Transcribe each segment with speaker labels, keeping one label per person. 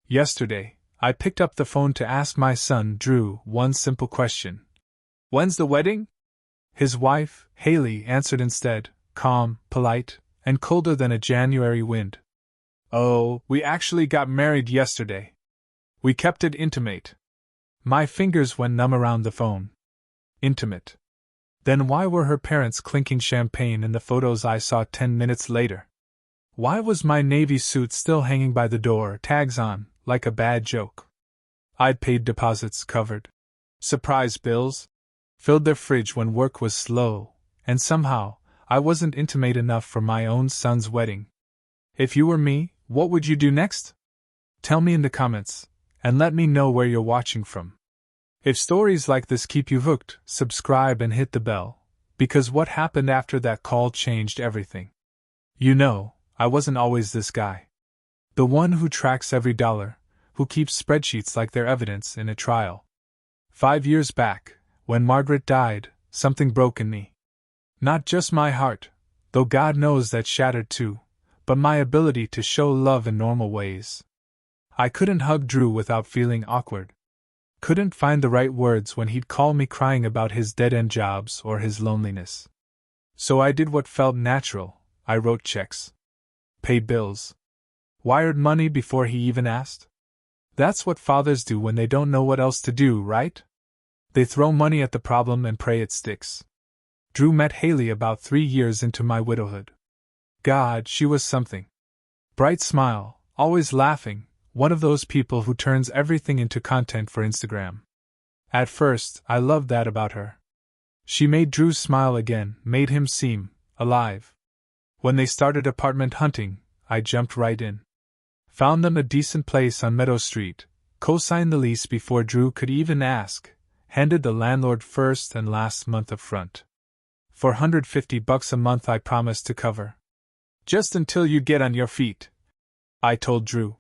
Speaker 1: Yesterday, I picked up the phone to ask my son, Drew, one simple question. When's the wedding? His wife, Haley, answered instead, calm, polite, and colder than a January wind. Oh, we actually got married yesterday. We kept it intimate. My fingers went numb around the phone. Intimate. Then why were her parents clinking champagne in the photos I saw 10 minutes later? Why was my navy suit still hanging by the door, tags on, like a bad joke? I'd paid deposits, covered surprise bills, filled their fridge when work was slow, and somehow, I wasn't intimate enough for my own son's wedding. If you were me, what would you do next? Tell me in the comments, and let me know where you're watching from. If stories like this keep you hooked, subscribe and hit the bell, because what happened after that call changed everything. You know, I wasn't always this guy. The one who tracks every dollar, who keeps spreadsheets like they're evidence in a trial. 5 years back, when Margaret died, something broke in me. Not just my heart, though God knows that shattered too, but my ability to show love in normal ways. I couldn't hug Drew without feeling awkward. Couldn't find the right words when he'd call me crying about his dead-end jobs or his loneliness. So I did what felt natural. I wrote checks. Paid bills. Wired money before he even asked. That's what fathers do when they don't know what else to do, right? They throw money at the problem and pray it sticks. Drew met Haley about 3 years into my widowhood. God, she was something. Bright smile, always laughing, one of those people who turns everything into content for Instagram. At first, I loved that about her. She made Drew smile again, made him seem alive. When they started apartment hunting, I jumped right in. Found them a decent place on Meadow Street, co-signed the lease before Drew could even ask, handed the landlord first and last month up front. $450 a month I promised to cover. Just until you get on your feet, I told Drew.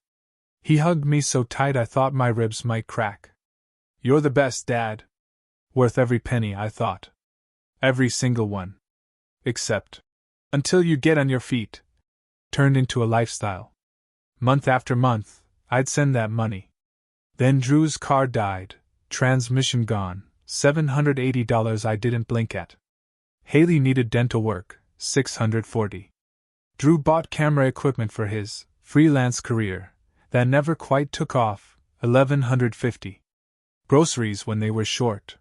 Speaker 1: He hugged me so tight I thought my ribs might crack. You're the best, Dad. Worth every penny, I thought. Every single one. Except, until you get on your feet. Turned into a lifestyle. Month after month, I'd send that money. Then Drew's car died, transmission gone, $780 I didn't blink at. Haley needed dental work, $640. Drew bought camera equipment for his freelance career that never quite took off, $1,150. Groceries when they were short.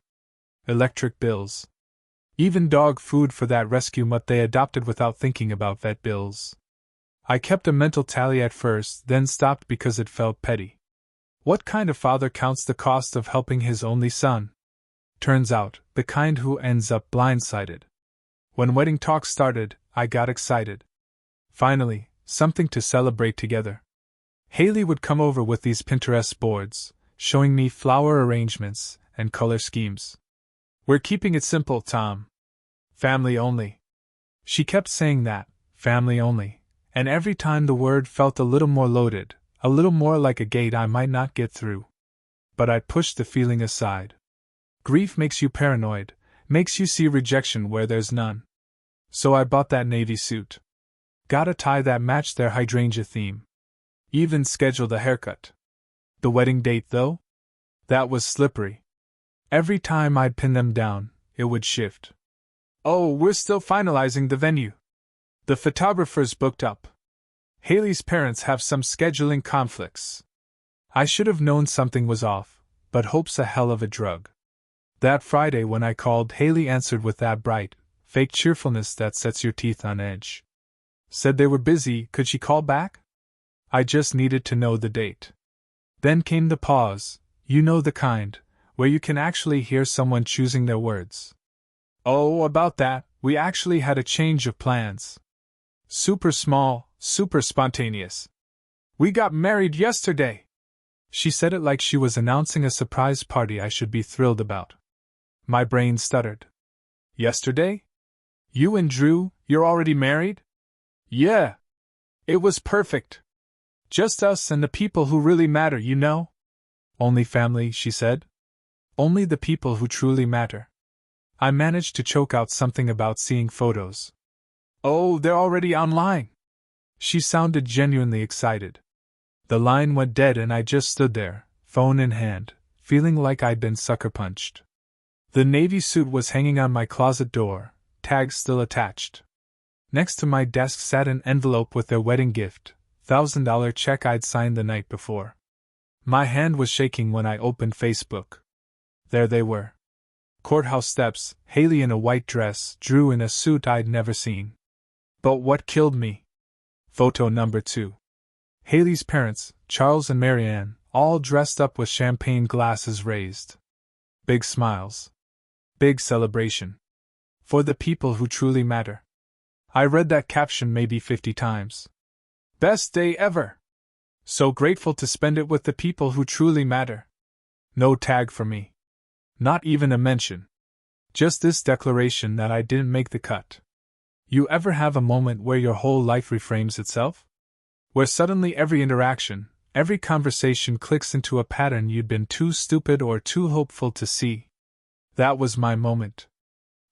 Speaker 1: Electric bills. Even dog food for that rescue mutt they adopted without thinking about vet bills. I kept a mental tally at first, then stopped because it felt petty. What kind of father counts the cost of helping his only son? Turns out, the kind who ends up blindsided. When wedding talks started, I got excited. Finally, something to celebrate together. Haley would come over with these Pinterest boards, showing me flower arrangements and color schemes. We're keeping it simple, Tom. Family only. She kept saying that, family only, and every time the word felt a little more loaded, a little more like a gate I might not get through. But I pushed the feeling aside. Grief makes you paranoid, makes you see rejection where there's none. So I bought that navy suit. Got a tie that matched their hydrangea theme. Even scheduled a haircut. The wedding date, though? That was slippery. Every time I'd pin them down, it would shift. Oh, we're still finalizing the venue. The photographer's booked up. Haley's parents have some scheduling conflicts. I should have known something was off, but hope's a hell of a drug. That Friday when I called, Haley answered with that bright, fake cheerfulness that sets your teeth on edge. Said they were busy, could she call back? I just needed to know the date. Then came the pause, you know the kind, where you can actually hear someone choosing their words. Oh, about that, we actually had a change of plans. Super small, super spontaneous. We got married yesterday. She said it like she was announcing a surprise party I should be thrilled about. My brain stuttered. Yesterday? You and Drew, you're already married? Yeah. It was perfect. Just us and the people who really matter, you know? Only family, she said. Only the people who truly matter. I managed to choke out something about seeing photos. Oh, they're already online. She sounded genuinely excited. The line went dead and I just stood there, phone in hand, feeling like I'd been sucker punched. The navy suit was hanging on my closet door, tags still attached. Next to my desk sat an envelope with their wedding gift, $1,000 check I'd signed the night before. My hand was shaking when I opened Facebook. There they were. Courthouse steps, Haley in a white dress, Drew in a suit I'd never seen. But what killed me? Photo number 2. Haley's parents, Charles and Marianne, all dressed up with champagne glasses raised. Big smiles. Big celebration. For the people who truly matter. I read that caption maybe 50 times. Best day ever! So grateful to spend it with the people who truly matter. No tag for me. Not even a mention. Just this declaration that I didn't make the cut. You ever have a moment where your whole life reframes itself? Where suddenly every interaction, every conversation clicks into a pattern you'd been too stupid or too hopeful to see? That was my moment.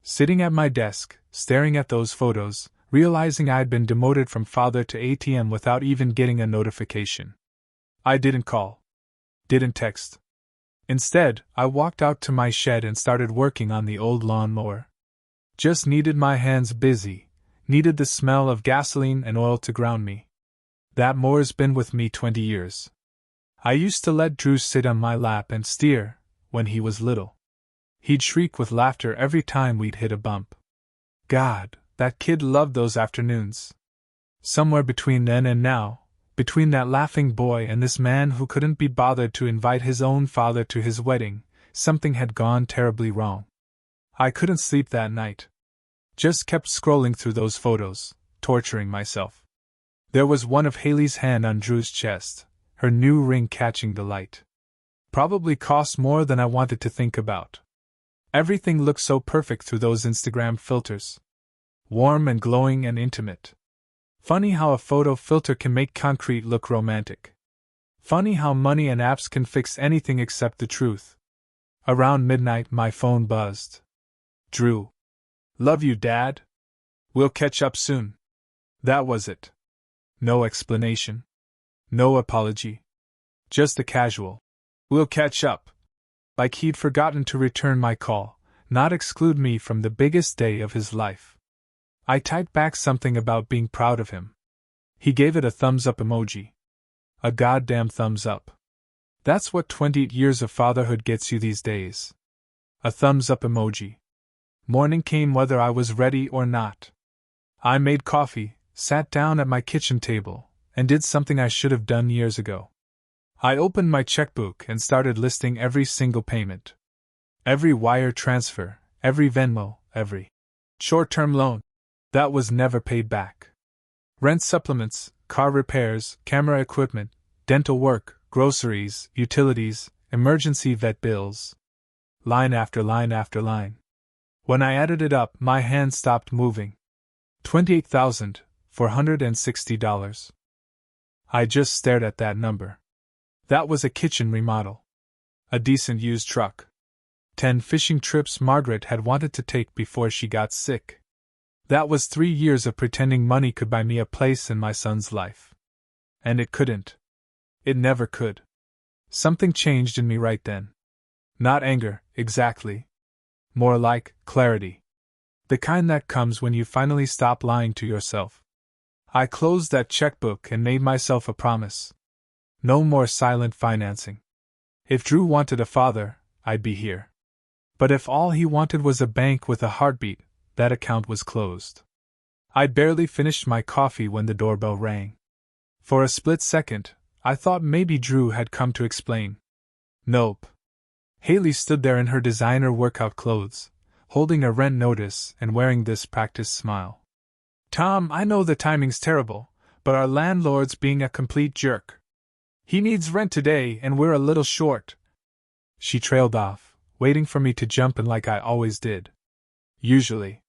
Speaker 1: Sitting at my desk, staring at those photos, realizing I'd been demoted from father to ATM without even getting a notification. I didn't call. Didn't text. Instead, I walked out to my shed and started working on the old lawnmower. Just needed my hands busy, needed the smell of gasoline and oil to ground me. That mower's been with me 20 years. I used to let Drew sit on my lap and steer, when he was little. He'd shriek with laughter every time we'd hit a bump. God, that kid loved those afternoons. Somewhere between then and now, between that laughing boy and this man who couldn't be bothered to invite his own father to his wedding, something had gone terribly wrong. I couldn't sleep that night. Just kept scrolling through those photos, torturing myself. There was one of Haley's hand on Drew's chest, her new ring catching the light. Probably cost more than I wanted to think about. Everything looked so perfect through those Instagram filters. Warm and glowing and intimate. Funny how a photo filter can make concrete look romantic. Funny how money and apps can fix anything except the truth. Around midnight, my phone buzzed. Drew. Love you, Dad. We'll catch up soon. That was it. No explanation. No apology. Just a casual. We'll catch up. Like he'd forgotten to return my call, not exclude me from the biggest day of his life. I typed back something about being proud of him. He gave it a thumbs up emoji. A goddamn thumbs up. That's what 20 years of fatherhood gets you these days. A thumbs up emoji. Morning came whether I was ready or not. I made coffee, sat down at my kitchen table, and did something I should have done years ago. I opened my checkbook and started listing every single payment. Every wire transfer, every Venmo, every short-term loan that was never paid back. Rent supplements, car repairs, camera equipment, dental work, groceries, utilities, emergency vet bills. Line after line after line. When I added it up, my hand stopped moving. $28,460. I just stared at that number. That was a kitchen remodel. A decent used truck. 10 fishing trips Margaret had wanted to take before she got sick. That was 3 years of pretending money could buy me a place in my son's life. And it couldn't. It never could. Something changed in me right then. Not anger, exactly. More like clarity. The kind that comes when you finally stop lying to yourself. I closed that checkbook and made myself a promise. No more silent financing. If Drew wanted a father, I'd be here. But if all he wanted was a bank with a heartbeat, that account was closed. I'd barely finished my coffee when the doorbell rang. For a split second, I thought maybe Drew had come to explain. Nope. Haley stood there in her designer workout clothes, holding a rent notice and wearing this practiced smile. Tom, I know the timing's terrible, but our landlord's being a complete jerk. He needs rent today and we're a little short. She trailed off, waiting for me to jump in like I always did. Usually.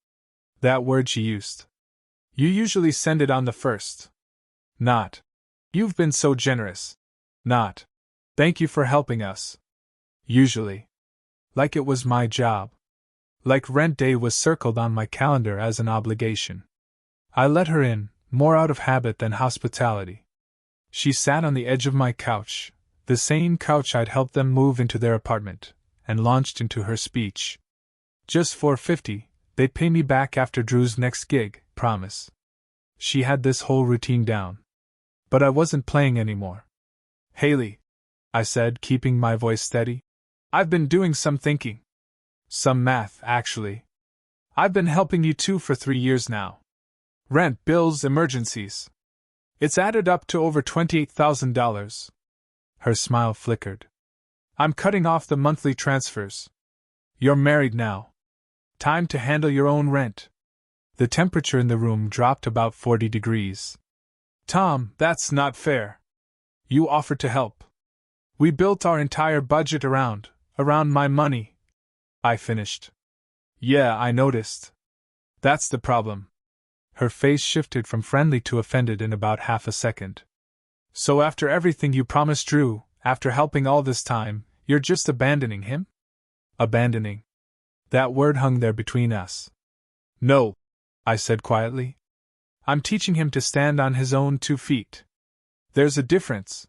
Speaker 1: That word she used. You usually send it on the first. Not. You've been so generous. Not. Thank you for helping us. Usually. Like it was my job. Like rent day was circled on my calendar as an obligation. I let her in, more out of habit than hospitality. She sat on the edge of my couch, the same couch I'd helped them move into their apartment, and launched into her speech. Just $4.50, they'd pay me back after Drew's next gig, promise. She had this whole routine down. But I wasn't playing anymore. Haley, I said, keeping my voice steady, I've been doing some thinking. Some math, actually. I've been helping you two for 3 years now. Rent, bills, emergencies. It's added up to over $28,000. Her smile flickered. I'm cutting off the monthly transfers. You're married now. Time to handle your own rent. The temperature in the room dropped about 40 degrees. Tom, that's not fair. You offered to help. We built our entire budget around my money. I finished. Yeah, I noticed. That's the problem. Her face shifted from friendly to offended in about half a second. So after everything you promised Drew, after helping all this time, you're just abandoning him? Abandoning. That word hung there between us. No, I said quietly. I'm teaching him to stand on his own 2 feet. There's a difference.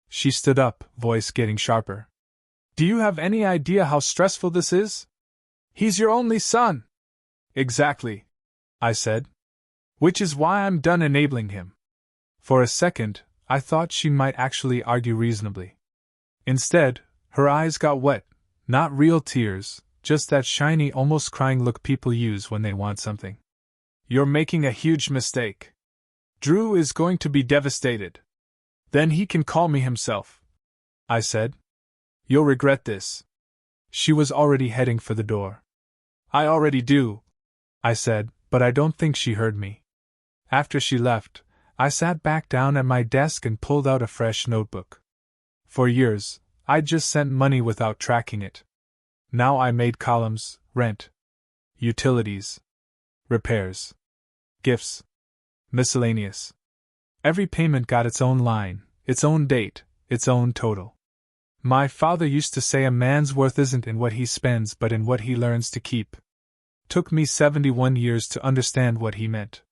Speaker 1: She stood up, voice getting sharper. Do you have any idea how stressful this is? He's your only son. Exactly, I said. Which is why I'm done enabling him. For a second, I thought she might actually argue reasonably. Instead, her eyes got wet, not real tears, just that shiny, almost crying look people use when they want something. You're making a huge mistake. Drew is going to be devastated. Then he can call me himself, I said. You'll regret this. She was already heading for the door. I already do, I said, but I don't think she heard me. After she left, I sat back down at my desk and pulled out a fresh notebook. For years, I'd just sent money without tracking it. Now I made columns: rent, utilities, repairs, gifts, miscellaneous. Every payment got its own line, its own date, its own total. My father used to say a man's worth isn't in what he spends but in what he learns to keep. Took me 71 years to understand what he meant.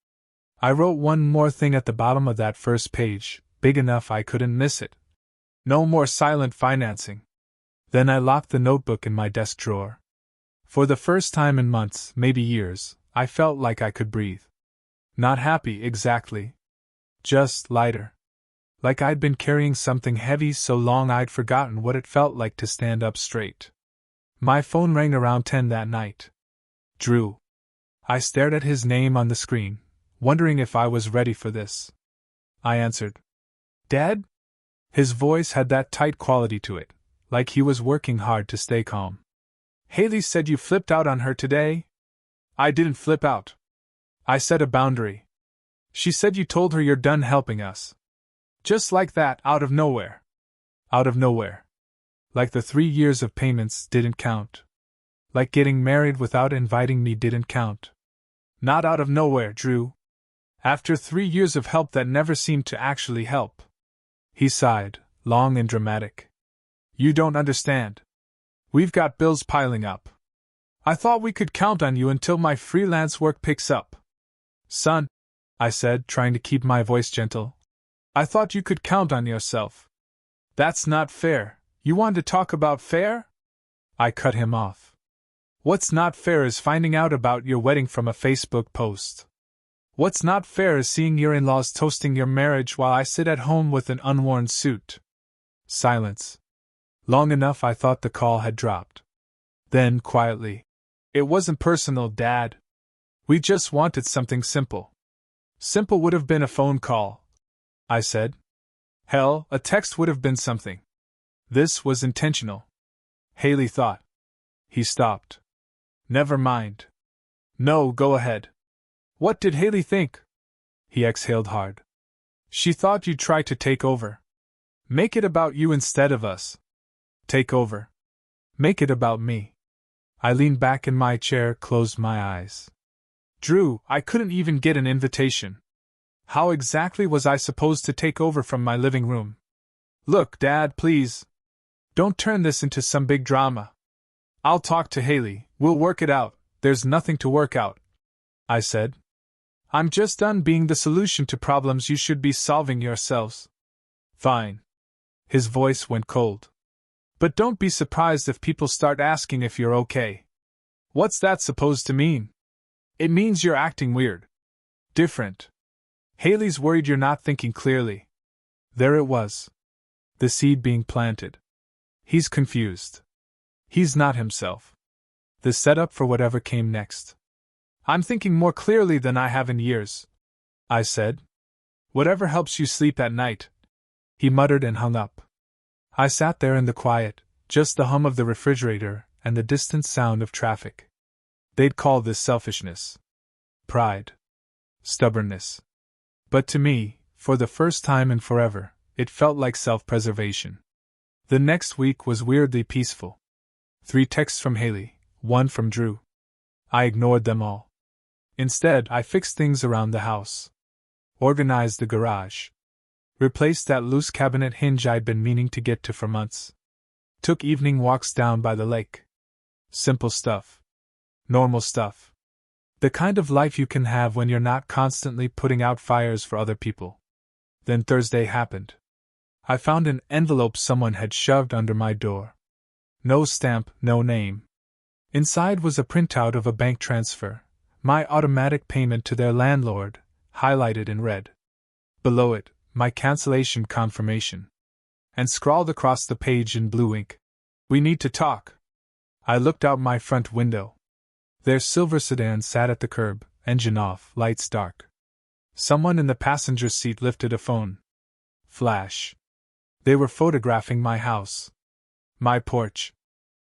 Speaker 1: I wrote one more thing at the bottom of that first page, big enough I couldn't miss it. No more silent financing. Then I locked the notebook in my desk drawer. For the first time in months, maybe years, I felt like I could breathe. Not happy exactly. Just lighter. Like I'd been carrying something heavy so long I'd forgotten what it felt like to stand up straight. My phone rang around 10 that night. Drew. I stared at his name on the screen, wondering if I was ready for this. I answered. Dad? His voice had that tight quality to it, like he was working hard to stay calm. Haley said you flipped out on her today? I didn't flip out. I set a boundary. She said you told her you're done helping us. Just like that, out of nowhere. Out of nowhere. Like the 3 years of payments didn't count. Like getting married without inviting me didn't count. Not out of nowhere, Drew. After 3 years of help that never seemed to actually help. He sighed, long and dramatic. You don't understand. We've got bills piling up. I thought we could count on you until my freelance work picks up. Son, I said, trying to keep my voice gentle. I thought you could count on yourself. That's not fair. You want to talk about fair? I cut him off. What's not fair is finding out about your wedding from a Facebook post. What's not fair is seeing your in-laws toasting your marriage while I sit at home with an unworn suit. Silence. Long enough I thought the call had dropped. Then, quietly. It wasn't personal, Dad. We just wanted something simple. Simple would have been a phone call, I said. Hell, a text would have been something. This was intentional. Haley thought. He stopped. Never mind. No, go ahead. What did Haley think? He exhaled hard. She thought you'd try to take over. Make it about you instead of us. Take over. Make it about me. I leaned back in my chair, closed my eyes. Drew, I couldn't even get an invitation. How exactly was I supposed to take over from my living room? Look, Dad, please. Don't turn this into some big drama. I'll talk to Haley, we'll work it out, there's nothing to work out, I said. I'm just done being the solution to problems you should be solving yourselves. Fine. His voice went cold. But don't be surprised if people start asking if you're okay. What's that supposed to mean? It means you're acting weird. Different. Haley's worried you're not thinking clearly. There it was. The seed being planted. He's confused. He's not himself. The setup for whatever came next. I'm thinking more clearly than I have in years, I said. Whatever helps you sleep at night. He muttered and hung up. I sat there in the quiet, just the hum of the refrigerator and the distant sound of traffic. They'd call this selfishness. Pride. Stubbornness. But to me, for the first time in forever, it felt like self-preservation. The next week was weirdly peaceful. 3 texts from Haley, 1 from Drew. I ignored them all. Instead, I fixed things around the house. Organized the garage. Replaced that loose cabinet hinge I'd been meaning to get to for months. Took evening walks down by the lake. Simple stuff. Normal stuff. The kind of life you can have when you're not constantly putting out fires for other people. Then Thursday happened. I found an envelope someone had shoved under my door. No stamp, no name. Inside was a printout of a bank transfer, my automatic payment to their landlord, highlighted in red. Below it, my cancellation confirmation. And scrawled across the page in blue ink. We need to talk. I looked out my front window. Their silver sedan sat at the curb, engine off, lights dark. Someone in the passenger seat lifted a phone. Flash. They were photographing my house. My porch.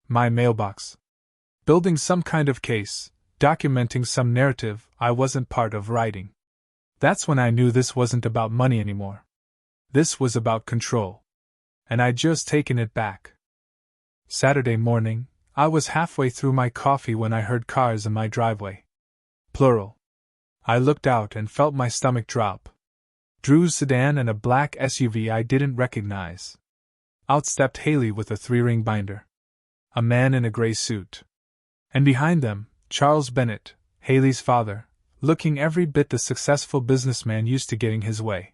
Speaker 1: My mailbox. Building some kind of case, documenting some narrative I wasn't part of writing. That's when I knew this wasn't about money anymore. This was about control. And I'd just taken it back. Saturday morning, I was halfway through my coffee when I heard cars in my driveway. Plural. I looked out and felt my stomach drop. Drew's sedan and a black SUV I didn't recognize. Out stepped Haley with a 3-ring binder. A man in a gray suit. And behind them, Charles Bennett, Haley's father, looking every bit the successful businessman used to getting his way.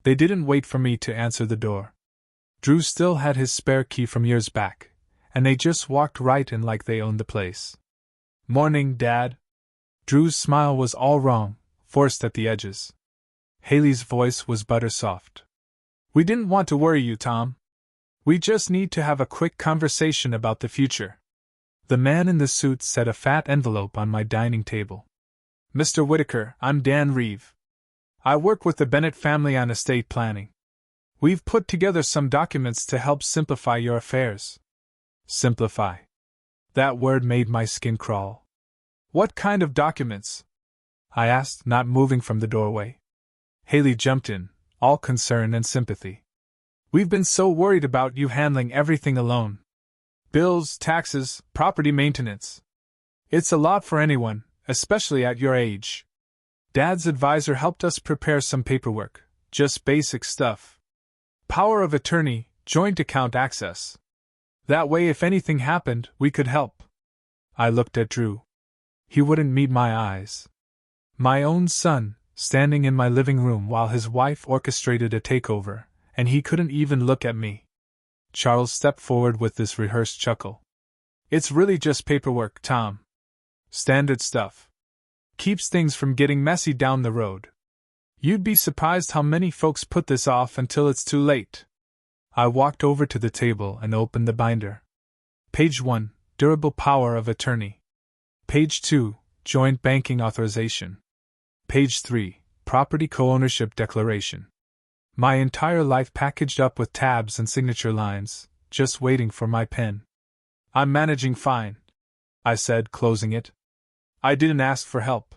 Speaker 1: They didn't wait for me to answer the door. Drew still had his spare key from years back, and they just walked right in like they owned the place. Morning, Dad. Drew's smile was all wrong, forced at the edges. Haley's voice was butter-soft. We didn't want to worry you, Tom. We just need to have a quick conversation about the future. The man in the suit set a fat envelope on my dining table. Mr. Whitaker, I'm Dan Reeve. I work with the Bennett family on estate planning. We've put together some documents to help simplify your affairs. Simplify. That word made my skin crawl. What kind of documents? I asked, not moving from the doorway. Haley jumped in, all concern and sympathy. We've been so worried about you handling everything alone. Bills, taxes, property maintenance. It's a lot for anyone, especially at your age. Dad's advisor helped us prepare some paperwork, just basic stuff. Power of attorney, joint account access. That way if anything happened, we could help. I looked at Drew. He wouldn't meet my eyes. My own son, standing in my living room while his wife orchestrated a takeover, and he couldn't even look at me. Charles stepped forward with this rehearsed chuckle. It's really just paperwork, Tom. Standard stuff. Keeps things from getting messy down the road. You'd be surprised how many folks put this off until it's too late. I walked over to the table and opened the binder. Page 1, Durable Power of Attorney. Page 2, Joint Banking Authorization. Page 3, Property Co-Ownership Declaration. My entire life packaged up with tabs and signature lines, just waiting for my pen. I'm managing fine, I said, closing it. I didn't ask for help.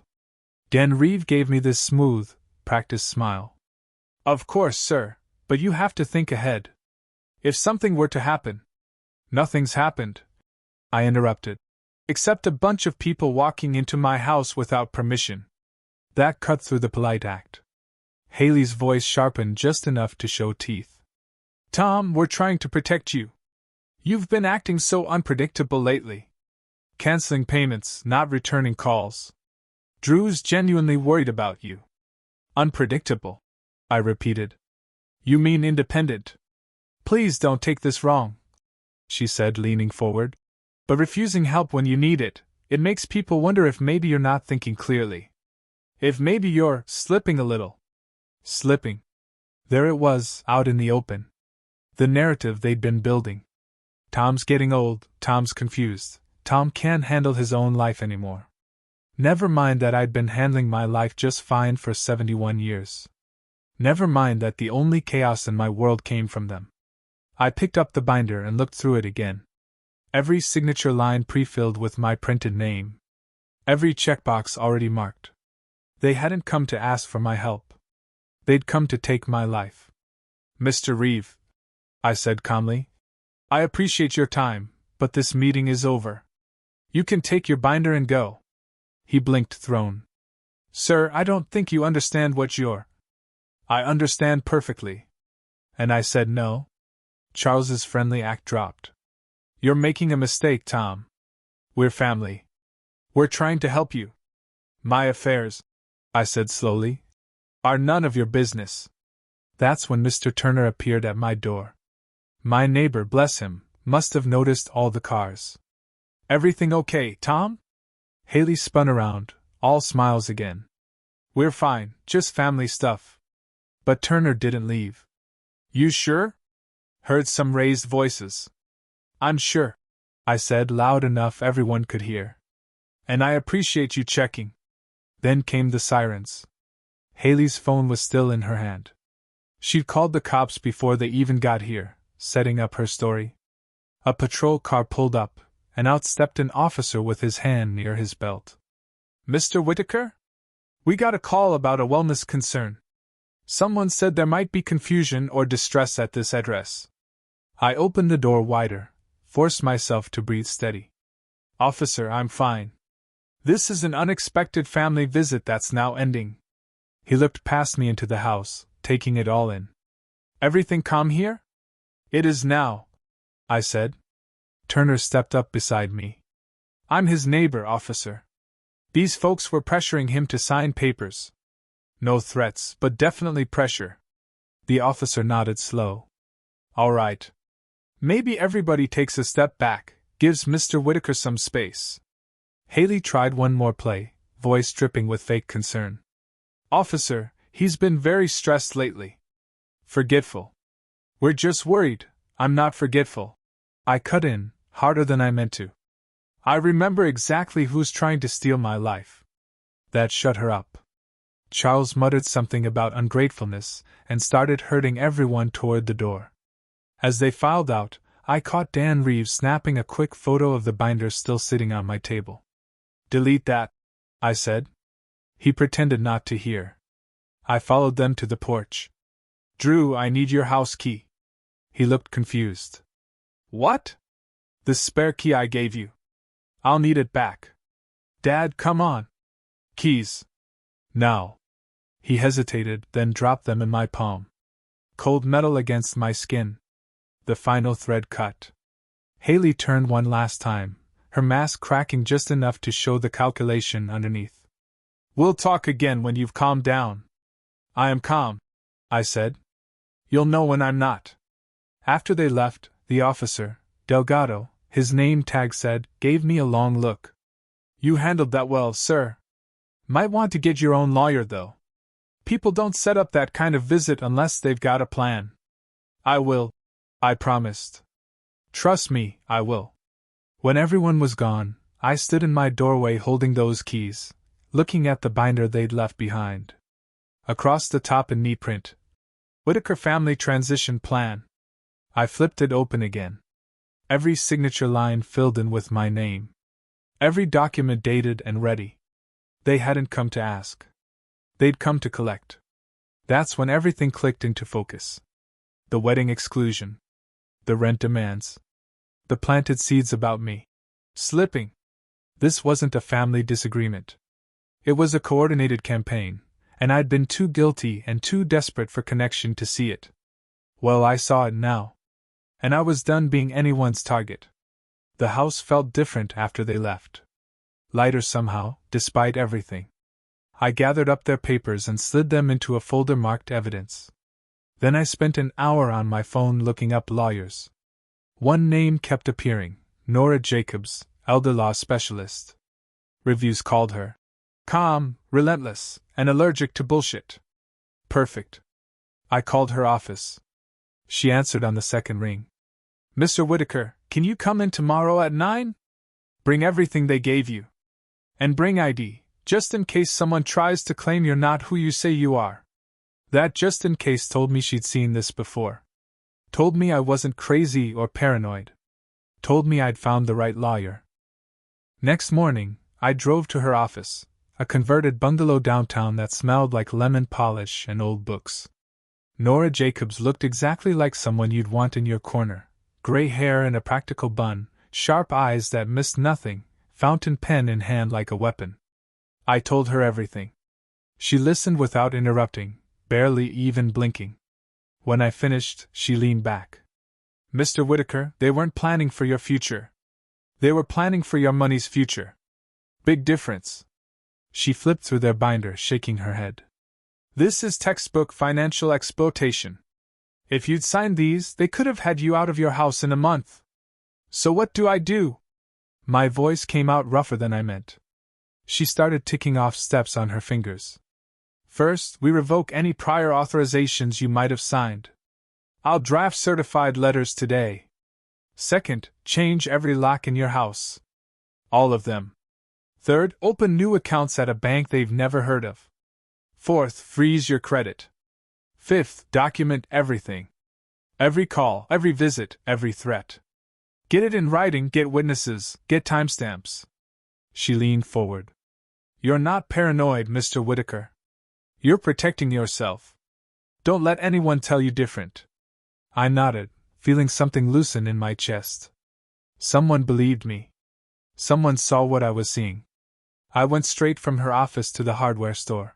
Speaker 1: Dan Reeve gave me this smooth, practiced smile. Of course, sir, but you have to think ahead. If something were to happen. Nothing's happened, I interrupted. Except a bunch of people walking into my house without permission. That cut through the polite act. Haley's voice sharpened just enough to show teeth. Tom, we're trying to protect you. You've been acting so unpredictable lately. Canceling payments, not returning calls. Drew's genuinely worried about you. Unpredictable, I repeated. You mean independent? Please don't take this wrong, she said, leaning forward. But refusing help when you need it, it makes people wonder if maybe you're not thinking clearly. If maybe you're slipping a little. Slipping. There it was, out in the open. The narrative they'd been building. Tom's getting old, Tom's confused, Tom can't handle his own life anymore. Never mind that I'd been handling my life just fine for 71 years. Never mind that the only chaos in my world came from them. I picked up the binder and looked through it again. Every signature line pre-filled with my printed name. Every checkbox already marked. They hadn't come to ask for my help. They'd come to take my life. Mr. Reeve, I said calmly, I appreciate your time, but this meeting is over. You can take your binder and go. He blinked, thrown. Sir, I don't think you understand what you're. I understand perfectly. And I said no. Charles's friendly act dropped. You're making a mistake, Tom. We're family. We're trying to help you. My affairs, I said slowly, are none of your business. That's when Mr. Turner appeared at my door. My neighbor, bless him, must have noticed all the cars. Everything okay, Tom? Haley spun around, all smiles again. We're fine, just family stuff. But Turner didn't leave. You sure? Heard some raised voices. I'm sure, I said loud enough everyone could hear. And I appreciate you checking. Then came the sirens. Haley's phone was still in her hand. She'd called the cops before they even got here, setting up her story. A patrol car pulled up, and out stepped an officer with his hand near his belt. Mr. Whitaker? We got a call about a wellness concern. Someone said there might be confusion or distress at this address. I opened the door wider, forced myself to breathe steady. Officer, I'm fine. This is an unexpected family visit that's now ending. He looked past me into the house, taking it all in. Everything calm here? It is now, I said. Turner stepped up beside me. I'm his neighbor, officer. These folks were pressuring him to sign papers. No threats, but definitely pressure. The officer nodded slow. All right. Maybe everybody takes a step back, gives Mr. Whitaker some space. Haley tried one more play, voice dripping with fake concern. Officer, he's been very stressed lately. Forgetful. We're just worried. I'm not forgetful. I cut in, harder than I meant to. I remember exactly who's trying to steal my life. That shut her up. Charles muttered something about ungratefulness and started herding everyone toward the door. As they filed out, I caught Dan Reeves snapping a quick photo of the binder still sitting on my table. Delete that, I said. He pretended not to hear. I followed them to the porch. Drew, I need your house key. He looked confused. What? The spare key I gave you. I'll need it back. Dad, come on. Keys. Now. He hesitated, then dropped them in my palm. Cold metal against my skin. The final thread cut. Haley turned one last time, her mask cracking just enough to show the calculation underneath. We'll talk again when you've calmed down. I am calm, I said. You'll know when I'm not. After they left, the officer, Delgado, his name tag said, gave me a long look. You handled that well, sir. Might want to get your own lawyer, though. People don't set up that kind of visit unless they've got a plan. I will, I promised. Trust me, I will. When everyone was gone, I stood in my doorway holding those keys, looking at the binder they'd left behind. Across the top in neat print, Whitaker Family Transition Plan. I flipped it open again. Every signature line filled in with my name. Every document dated and ready. They hadn't come to ask. They'd come to collect. That's when everything clicked into focus. The wedding exclusion. The rent demands. The planted seeds about me. Slipping. This wasn't a family disagreement. It was a coordinated campaign, and I'd been too guilty and too desperate for connection to see it. Well, I saw it now. And I was done being anyone's target. The house felt different after they left. Lighter somehow, despite everything. I gathered up their papers and slid them into a folder marked evidence. Then I spent an hour on my phone looking up lawyers. One name kept appearing: Nora Jacobs, elder law specialist. Reviews called her calm, relentless, and allergic to bullshit. Perfect. I called her office. She answered on the second ring. Mr. Whitaker, can you come in tomorrow at 9? Bring everything they gave you. And bring ID, just in case someone tries to claim you're not who you say you are. That just in case told me she'd seen this before. Told me I wasn't crazy or paranoid. Told me I'd found the right lawyer. Next morning, I drove to her office, a converted bungalow downtown that smelled like lemon polish and old books. Nora Jacobs looked exactly like someone you'd want in your corner. Gray hair and a practical bun, sharp eyes that missed nothing, fountain pen in hand like a weapon. I told her everything. She listened without interrupting, barely even blinking. When I finished, she leaned back. Mr. Whitaker, they weren't planning for your future. They were planning for your money's future. Big difference. She flipped through their binder, shaking her head. This is textbook financial exploitation. If you'd signed these, they could have had you out of your house in a month. So what do I do? My voice came out rougher than I meant. She started ticking off steps on her fingers. First, we revoke any prior authorizations you might have signed. I'll draft certified letters today. Second, change every lock in your house. All of them. Third, open new accounts at a bank they've never heard of. Fourth, freeze your credit. Fifth, document everything. Every call, every visit, every threat. Get it in writing, get witnesses, get timestamps. She leaned forward. You're not paranoid, Mr. Whitaker. You're protecting yourself. Don't let anyone tell you different. I nodded, feeling something loosen in my chest. Someone believed me. Someone saw what I was seeing. I went straight from her office to the hardware store.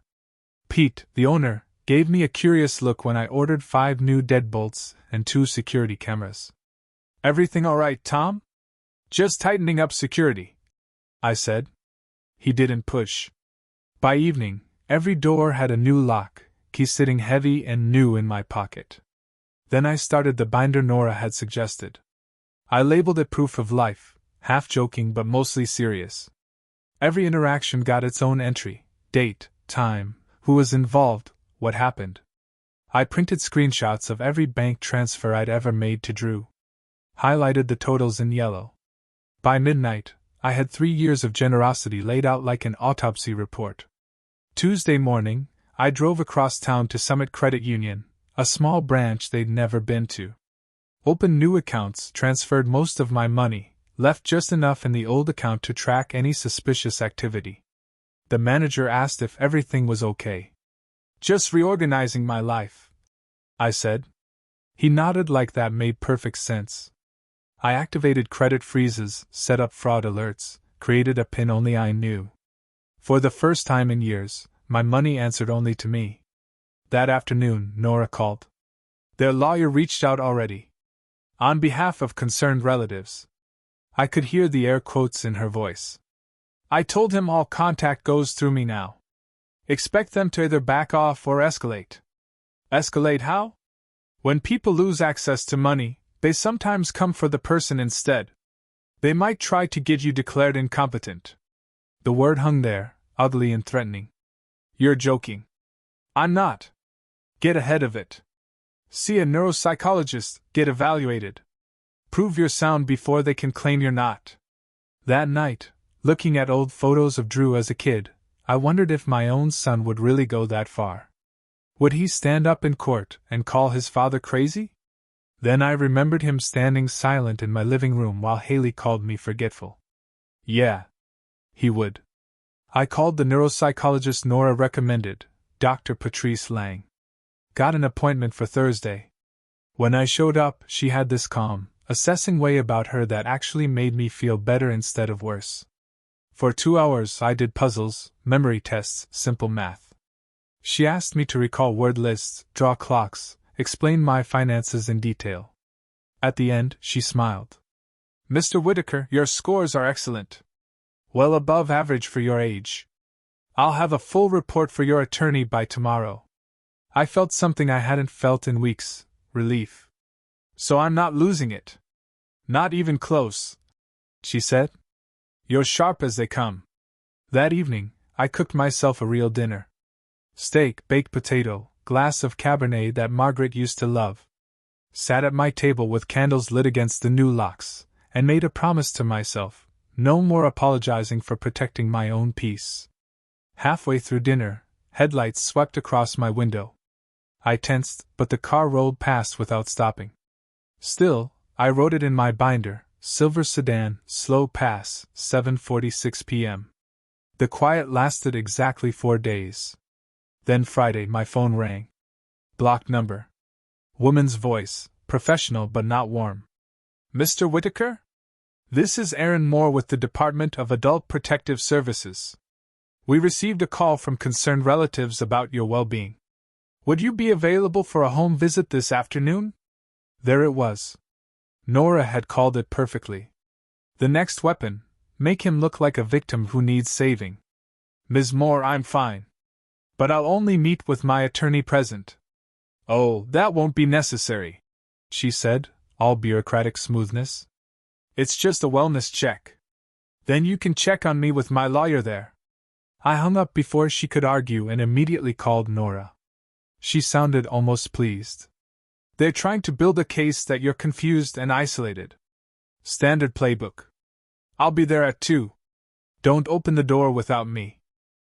Speaker 1: Pete, the owner, gave me a curious look when I ordered 5 new deadbolts and 2 security cameras. Everything all right, Tom? Just tightening up security, I said. He didn't push. By evening, every door had a new lock, key sitting heavy and new in my pocket. Then I started the binder Nora had suggested. I labeled it Proof of Life, half joking but mostly serious. Every interaction got its own entry: date, time, who was involved, what happened. I printed screenshots of every bank transfer I'd ever made to Drew. Highlighted the totals in yellow. By midnight, I had 3 years of generosity laid out like an autopsy report. Tuesday morning, I drove across town to Summit Credit Union, a small branch they'd never been to. Opened new accounts, transferred most of my money, left just enough in the old account to track any suspicious activity. The manager asked if everything was okay. Just reorganizing my life, I said. He nodded like that made perfect sense. I activated credit freezes, set up fraud alerts, created a PIN only I knew. For the first time in years, my money answered only to me. That afternoon, Nora called. Their lawyer reached out already. On behalf of concerned relatives. I could hear the air quotes in her voice. I told him all contact goes through me now. Expect them to either back off or escalate. Escalate how? When people lose access to money, they sometimes come for the person instead. They might try to get you declared incompetent. The word hung there, ugly and threatening. You're joking. I'm not. Get ahead of it. See a neuropsychologist, get evaluated. Prove you're sound before they can claim you're not. That night, looking at old photos of Drew as a kid, I wondered if my own son would really go that far. Would he stand up in court and call his father crazy? Then I remembered him standing silent in my living room while Haley called me forgetful. Yeah, he would. I called the neuropsychologist Nora recommended, Dr. Patrice Lang. Got an appointment for Thursday. When I showed up, she had this calm, assessing way about her that actually made me feel better instead of worse. For 2 hours I did puzzles, memory tests, simple math. She asked me to recall word lists, draw clocks, explain my finances in detail. At the end, she smiled. Mr. Whitaker, your scores are excellent. Well above average for your age. I'll have a full report for your attorney by tomorrow. I felt something I hadn't felt in weeks, relief. So I'm not losing it. Not even close, she said. You're sharp as they come. That evening, I cooked myself a real dinner. Steak, baked potato, glass of Cabernet that Margaret used to love. Sat at my table with candles lit against the new locks, and made a promise to myself, no more apologizing for protecting my own peace. Halfway through dinner, headlights swept across my window. I tensed, but the car rolled past without stopping. Still, I wrote it in my binder, silver sedan, slow pass, 7:46 p.m. The quiet lasted exactly 4 days. Then Friday my phone rang. Blocked number. Woman's voice, professional but not warm. Mr. Whitaker? This is Aaron Moore with the Department of Adult Protective Services. We received a call from concerned relatives about your well-being. Would you be available for a home visit this afternoon? There it was. Nora had called it perfectly. The next weapon, make him look like a victim who needs saving. Ms. Moore, I'm fine. But I'll only meet with my attorney present. Oh, that won't be necessary, she said, all bureaucratic smoothness. It's just a wellness check. Then you can check on me with my lawyer there. I hung up before she could argue and immediately called Nora. She sounded almost pleased. They're trying to build a case that you're confused and isolated. Standard playbook. I'll be there at 2. Don't open the door without me.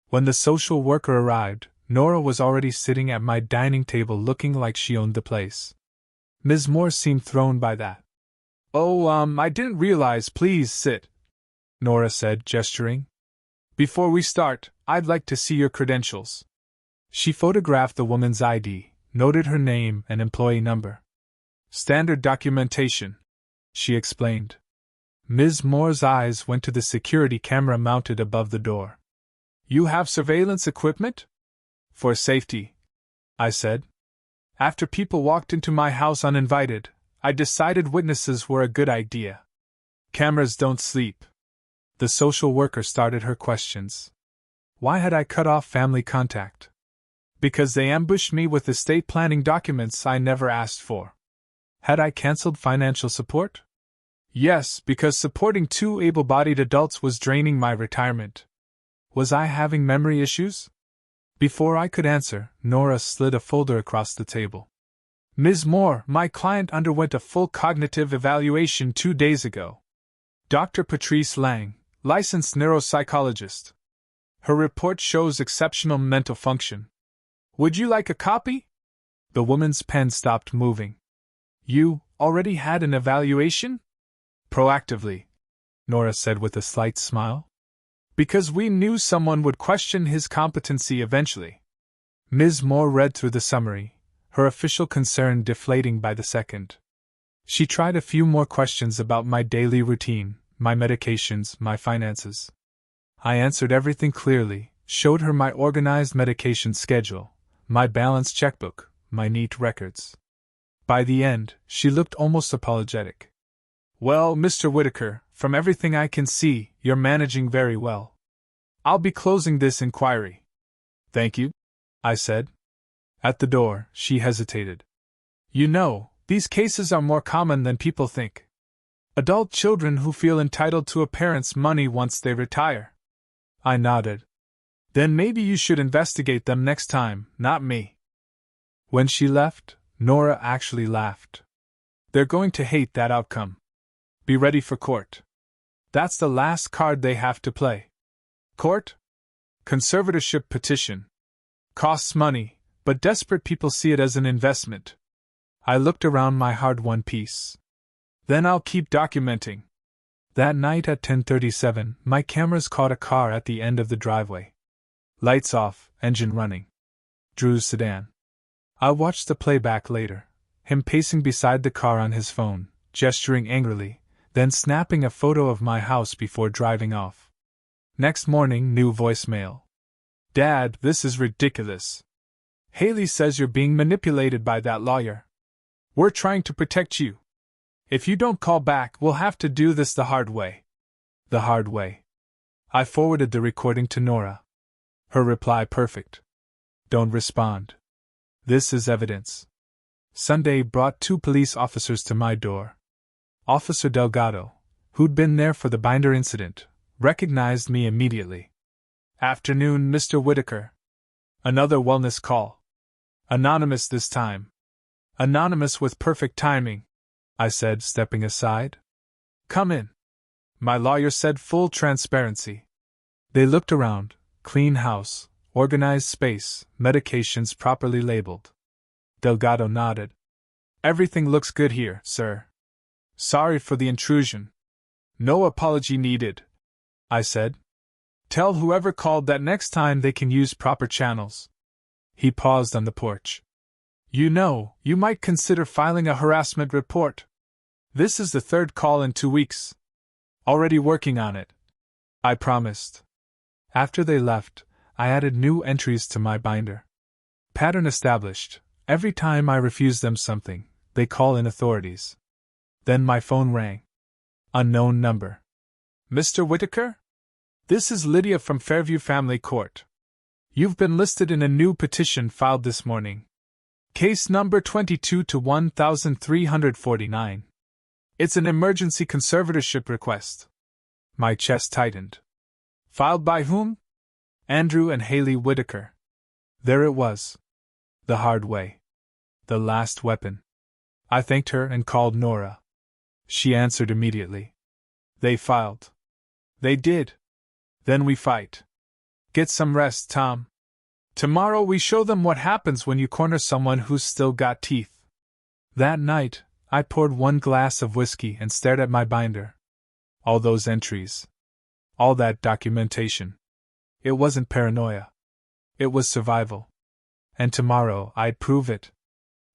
Speaker 1: When the social worker arrived, Nora was already sitting at my dining table looking like she owned the place. Ms. Moore seemed thrown by that. Oh, I didn't realize. Please sit, Nora said, gesturing. Before we start, I'd like to see your credentials. She photographed the woman's ID, noted her name and employee number. Standard documentation, she explained. Ms. Moore's eyes went to the security camera mounted above the door. You have surveillance equipment? For safety, I said. After people walked into my house uninvited, I decided witnesses were a good idea. Cameras don't sleep. The social worker started her questions. Why had I cut off family contact? Because they ambushed me with estate planning documents I never asked for. Had I canceled financial support? Yes, because supporting 2 able-bodied adults was draining my retirement. Was I having memory issues? Before I could answer, Nora slid a folder across the table. Ms. Moore, my client underwent a full cognitive evaluation 2 days ago. Dr. Patrice Lang, licensed neuropsychologist. Her report shows exceptional mental function. Would you like a copy? The woman's pen stopped moving. You already had an evaluation? Proactively, Nora said with a slight smile. Because we knew someone would question his competency eventually. Ms. Moore read through the summary, her official concern deflating by the second. She tried a few more questions about my daily routine, my medications, my finances. I answered everything clearly, showed her my organized medication schedule, my balanced checkbook, my neat records. By the end, she looked almost apologetic. Well, Mr. Whitaker, from everything I can see, you're managing very well. I'll be closing this inquiry. Thank you, I said. At the door, she hesitated. You know, these cases are more common than people think. Adult children who feel entitled to a parent's money once they retire. I nodded. Then maybe you should investigate them next time, not me. When she left, Nora actually laughed. They're going to hate that outcome. Be ready for court. That's the last card they have to play. Court? Conservatorship petition. Costs money, but desperate people see it as an investment. I looked around my hard-won peace. Then I'll keep documenting. That night at 10:37, my cameras caught a car at the end of the driveway. Lights off, engine running. Drew's sedan. I watched the playback later, him pacing beside the car on his phone, gesturing angrily, then snapping a photo of my house before driving off. Next morning, new voicemail. Dad, this is ridiculous. Haley says you're being manipulated by that lawyer. We're trying to protect you. If you don't call back, we'll have to do this the hard way. The hard way. I forwarded the recording to Nora. Her reply perfect. Don't respond. This is evidence. Sunday brought 2 police officers to my door. Officer Delgado, who'd been there for the binder incident, recognized me immediately. Afternoon, Mr. Whitaker. Another wellness call. Anonymous this time. Anonymous with perfect timing, I said, stepping aside. Come in. My lawyer said full transparency. They looked around. Clean house, organized space, medications properly labeled. Delgado nodded. Everything looks good here, sir. Sorry for the intrusion. No apology needed, I said. Tell whoever called that next time they can use proper channels. He paused on the porch. You know, you might consider filing a harassment report. This is the 3rd call in 2 weeks. Already working on it, I promised. After they left, I added new entries to my binder. Pattern established. Every time I refuse them something, they call in authorities. Then my phone rang. Unknown number. Mr. Whitaker? This is Lydia from Fairview Family Court. You've been listed in a new petition filed this morning. Case number 22-1349. It's an emergency conservatorship request. My chest tightened. Filed by whom? Andrew and Haley Whitaker. There it was. The hard way. The last weapon. I thanked her and called Nora. She answered immediately. They filed. They did. Then we fight. Get some rest, Tom. Tomorrow we show them what happens when you corner someone who's still got teeth. That night, I poured 1 glass of whiskey and stared at my binder. All those entries. All that documentation. It wasn't paranoia. It was survival. And tomorrow I'd prove it.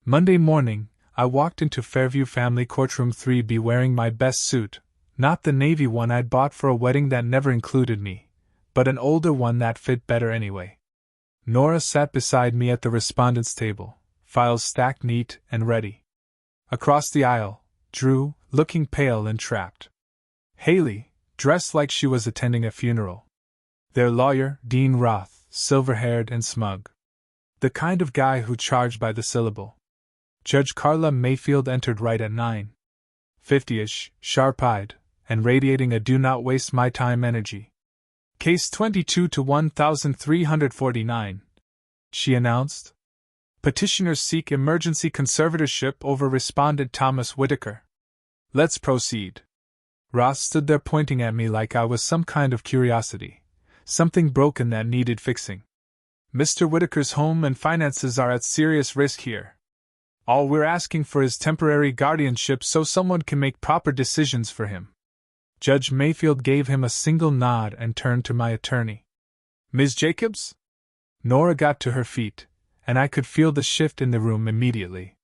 Speaker 1: Monday morning, I walked into Fairview Family Courtroom 3B wearing my best suit, not the navy one I'd bought for a wedding that never included me, but an older one that fit better anyway. Nora sat beside me at the respondent's table, files stacked neat and ready. Across the aisle, Drew, looking pale and trapped. Haley, dressed like she was attending a funeral. Their lawyer, Dean Roth, silver-haired and smug. The kind of guy who charged by the syllable. Judge Carla Mayfield entered right at 9:50ish, sharp-eyed, and radiating a do-not-waste-my-time energy. Case 22-1349, she announced. Petitioners seek emergency conservatorship over respondent Thomas Whitaker. Let's proceed. Roth stood there pointing at me like I was some kind of curiosity, something broken that needed fixing. Mr. Whitaker's home and finances are at serious risk here. All we're asking for is temporary guardianship so someone can make proper decisions for him. Judge Mayfield gave him a single nod and turned to my attorney. Ms. Jacobs? Nora got to her feet, and I could feel the shift in the room immediately.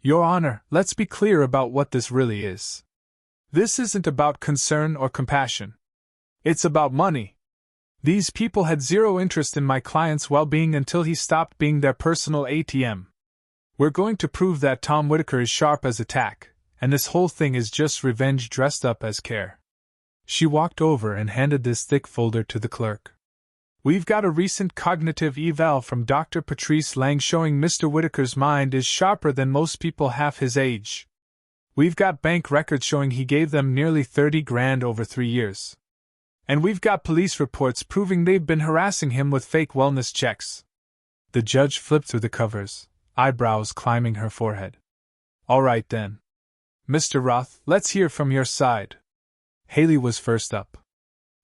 Speaker 1: Your Honor, let's be clear about what this really is. This isn't about concern or compassion. It's about money. These people had zero interest in my client's well-being until he stopped being their personal ATM. We're going to prove that Tom Whitaker is sharp as a tack, and this whole thing is just revenge dressed up as care. She walked over and handed this thick folder to the clerk. We've got a recent cognitive eval from Dr. Patrice Lang showing Mr. Whitaker's mind is sharper than most people half his age. We've got bank records showing he gave them nearly 30 grand over 3 years. And we've got police reports proving they've been harassing him with fake wellness checks. The judge flipped through the covers, eyebrows climbing her forehead. All right then. Mr. Roth, let's hear from your side. Haley was first up.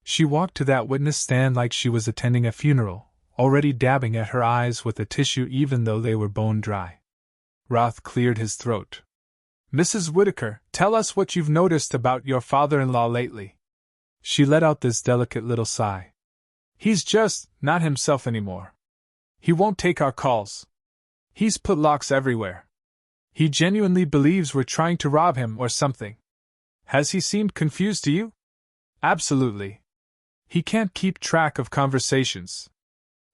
Speaker 1: She walked to that witness stand like she was attending a funeral, already dabbing at her eyes with a tissue even though they were bone dry. Roth cleared his throat. Mrs. Whitaker, tell us what you've noticed about your father-in-law lately. She let out this delicate little sigh. He's just not himself anymore. He won't take our calls. He's put locks everywhere. He genuinely believes we're trying to rob him or something. Has he seemed confused to you? Absolutely. He can't keep track of conversations.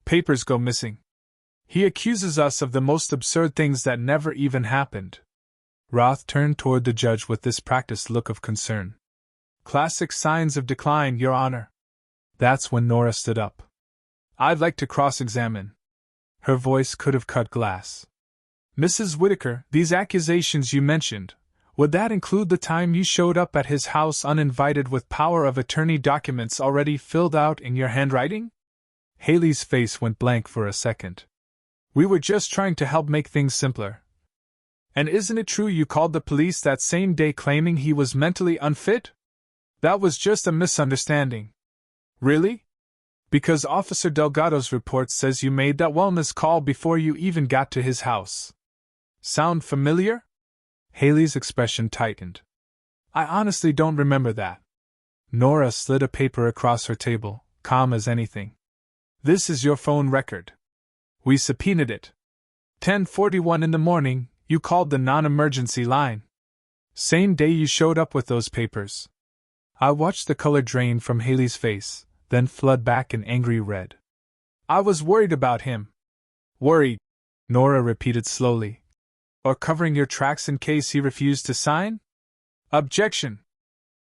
Speaker 1: Papers go missing. He accuses us of the most absurd things that never even happened. Roth turned toward the judge with this practiced look of concern. Classic signs of decline, Your Honor. That's when Nora stood up. I'd like to cross-examine. Her voice could have cut glass. Mrs. Whitaker, these accusations you mentioned, would that include the time you showed up at his house uninvited with power of attorney documents already filled out in your handwriting? Haley's face went blank for a second. We were just trying to help make things simpler. And isn't it true you called the police that same day claiming he was mentally unfit? That was just a misunderstanding. Really? Because Officer Delgado's report says you made that wellness call before you even got to his house. Sound familiar? Haley's expression tightened. I honestly don't remember that. Nora slid a paper across her table, calm as anything. This is your phone record. We subpoenaed it. 10:41 in the morning, you called the non-emergency line. Same day you showed up with those papers. I watched the color drain from Haley's face, then flood back an angry red. I was worried about him. Worried, Nora repeated slowly. Or covering your tracks in case he refused to sign? Objection!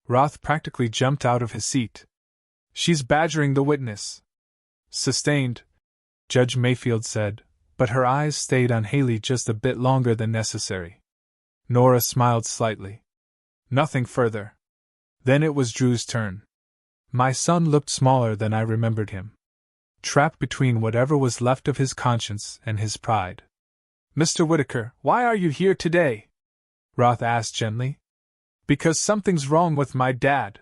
Speaker 1: Roth practically jumped out of his seat. She's badgering the witness. Sustained, Judge Mayfield said, but her eyes stayed on Haley just a bit longer than necessary. Nora smiled slightly. Nothing further. Then it was Drew's turn. My son looked smaller than I remembered him. Trapped between whatever was left of his conscience and his pride. Mr. Whitaker, why are you here today? Roth asked gently. Because something's wrong with my dad.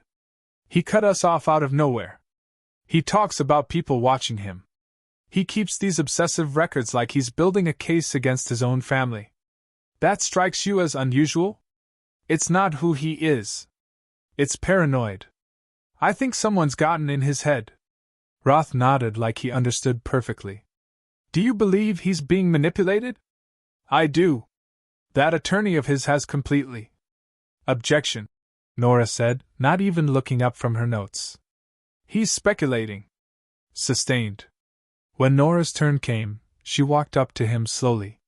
Speaker 1: He cut us off out of nowhere. He talks about people watching him. He keeps these obsessive records like he's building a case against his own family. That strikes you as unusual? It's not who he is. It's paranoid. I think someone's gotten in his head. Roth nodded like he understood perfectly. Do you believe he's being manipulated? I do. That attorney of his has completely. Objection, Nora said, not even looking up from her notes. He's speculating. Sustained. When Nora's turn came, she walked up to him slowly.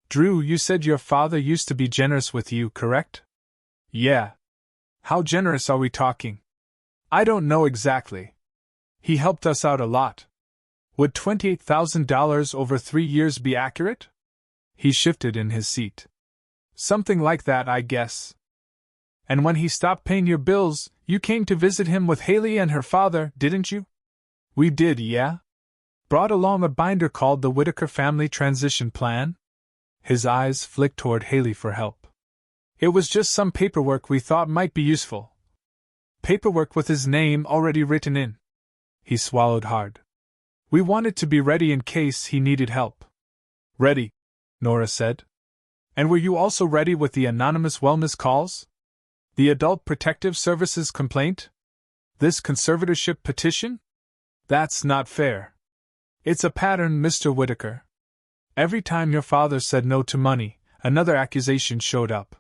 Speaker 1: Drew, you said your father used to be generous with you, correct? Yeah. How generous are we talking? I don't know exactly. He helped us out a lot. Would $28,000 over 3 years be accurate? He shifted in his seat. Something like that, I guess. And when he stopped paying your bills, you came to visit him with Haley and her father, didn't you? We did, yeah? Brought along a binder called the Whitaker Family Transition Plan? His eyes flicked toward Haley for help. It was just some paperwork we thought might be useful. Paperwork with his name already written in. He swallowed hard. We wanted to be ready in case he needed help. Ready, Nora said. And were you also ready with the anonymous wellness calls? The Adult Protective Services complaint? This conservatorship petition? That's not fair. It's a pattern, Mr. Whitaker. Every time your father said no to money, another accusation showed up.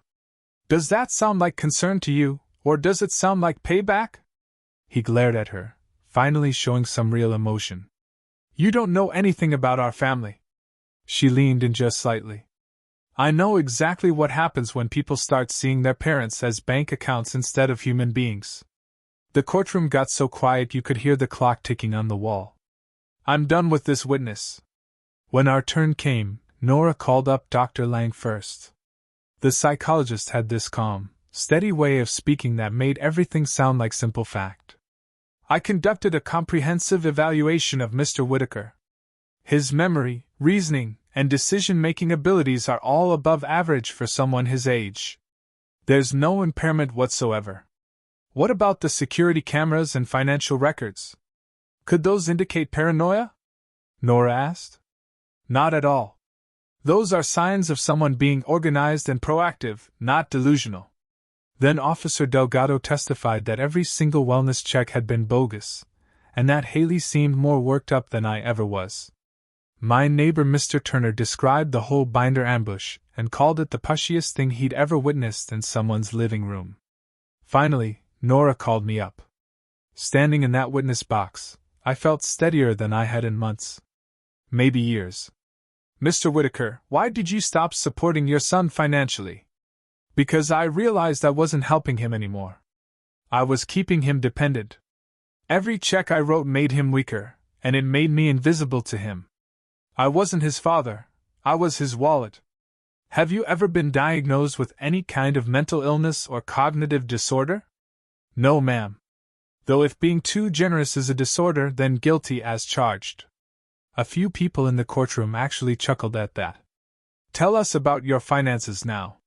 Speaker 1: Does that sound like concern to you, or does it sound like payback? He glared at her, finally showing some real emotion. You don't know anything about our family. She leaned in just slightly. I know exactly what happens when people start seeing their parents as bank accounts instead of human beings. The courtroom got so quiet you could hear the clock ticking on the wall. I'm done with this witness. When our turn came, Nora called up Dr. Lang first. The psychologist had this calm, steady way of speaking that made everything sound like simple fact. I conducted a comprehensive evaluation of Mr. Whitaker. His memory, reasoning, and decision-making abilities are all above average for someone his age. There's no impairment whatsoever. What about the security cameras and financial records? Could those indicate paranoia? Nora asked. Not at all. Those are signs of someone being organized and proactive, not delusional. Then Officer Delgado testified that every single wellness check had been bogus, and that Haley seemed more worked up than I ever was. My neighbor Mr. Turner described the whole binder ambush and called it the pushiest thing he'd ever witnessed in someone's living room. Finally, Nora called me up. Standing in that witness box, I felt steadier than I had in months. Maybe years. Mr. Whitaker, why did you stop supporting your son financially? Because I realized I wasn't helping him anymore. I was keeping him dependent. Every check I wrote made him weaker, and it made me invisible to him. I wasn't his father, I was his wallet. Have you ever been diagnosed with any kind of mental illness or cognitive disorder? No, ma'am. Though if being too generous is a disorder, then guilty as charged. A few people in the courtroom actually chuckled at that. Tell us about your finances now.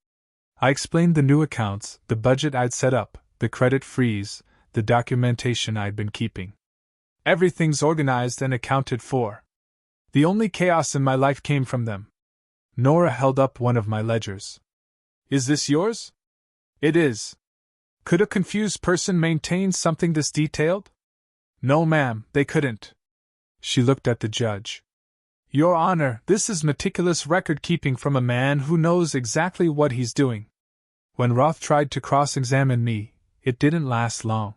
Speaker 1: I explained the new accounts, the budget I'd set up, the credit freeze, the documentation I'd been keeping. Everything's organized and accounted for. The only chaos in my life came from them. Nora held up one of my ledgers. Is this yours? It is. Could a confused person maintain something this detailed? No, ma'am, they couldn't. She looked at the judge. Your Honor, this is meticulous record-keeping from a man who knows exactly what he's doing. When Roth tried to cross-examine me, it didn't last long.